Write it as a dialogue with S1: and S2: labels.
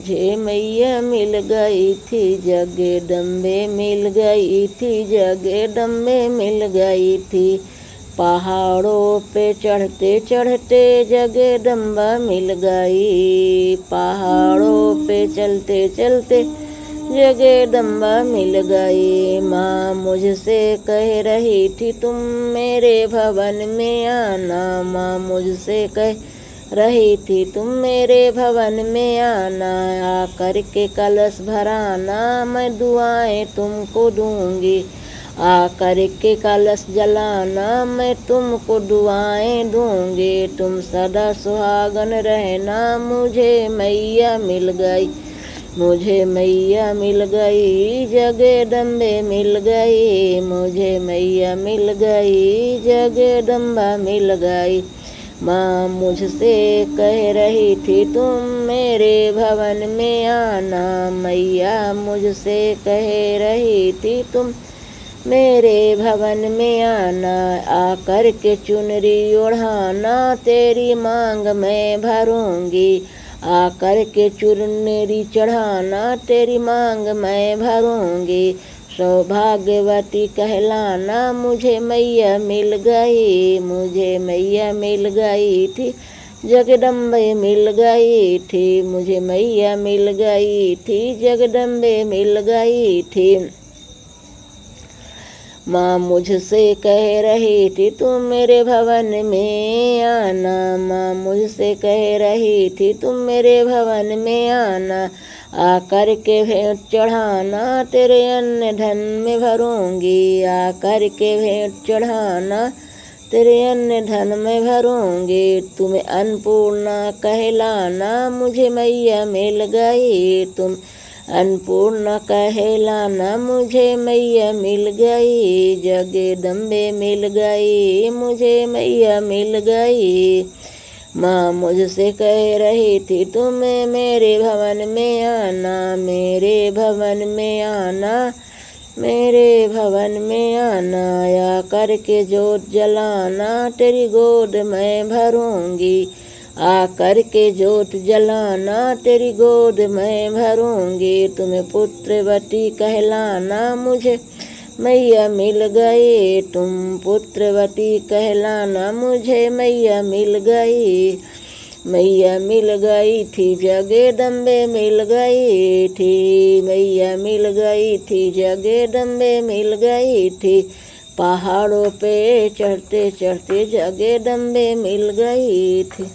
S1: मुझे मैया मिल गई थी, जगदम्बे मिल गई थी, जगदम्बे मिल गई थी। पहाड़ों पे चढ़ते चढ़ते जगदम्बा मिल गई, पहाड़ों पे चलते चलते जगदम्बा मिल गई। माँ मुझसे कह रही थी तुम मेरे भवन में आना, माँ मुझसे कह रही थी तुम मेरे भवन में आना। आकर के कलश भराना, मैं दुआएं तुमको दूंगी, आकर के कलश जलाना, मैं तुमको दुआएं दूंगी। तुम सदा सुहागन रहना, मुझे मैया मिल गई, मुझे मैया मिल गई, जगदम्बे मिल गई, मुझे मैया मिल गई, जगदम्बा मिल गई। माँ मुझसे कह रही थी तुम मेरे भवन में आना, मैया मुझसे कह रही थी तुम मेरे भवन में आना। आकर के चुनरी ओढ़ाना, तेरी मांग मैं भरूंगी, आकर के चुनरी चढ़ाना, तेरी मांग मैं भरूंगी। सौभाग्यवती कहलाना, मुझे मैया मिल गई, मुझे मैया मिल गई थी, जगदम्बे मिल गई थी, मुझे मैया मिल गई थी, जगदम्बे मिल गई थी। माँ मुझसे कह रही थी तुम मेरे भवन में आना, माँ मुझसे कह रही थी तुम मेरे भवन में आना। आकर के भेंट चढ़ाना, तेरे अन्न धन में भरूंगी, आकर के भेंट चढ़ाना, तेरे अन्न धन में भरूंगी। तुम्हें अन्नपूर्णा कहलाना, मुझे मैया मिल गई, तुम अन्नपूर्णा कहलाना, मुझे मैया मिल गई, जगदम्बे मिल गई, मुझे मैया मिल गई। माँ मुझसे कह रही थी तुम्हें मेरे भवन में आना, मेरे भवन में आना, मेरे भवन में आना। आया करके जोत जलाना, तेरी गोद मैं भरूंगी, आकर के जोत जलाना, तेरी गोद मैं भरूंगी। तुम्हें पुत्रवती कहलाना, मुझे मैया मिल गई, तुम पुत्रवती कहलाना, मुझे मैया मिल गई, मैया मिल गई थी, जगदम्बे मिल गई थी, मैया मिल गई थी, जगदम्बे मिल गई थी। पहाड़ों पे चढ़ते चढ़ते जगदम्बे मिल गई थी।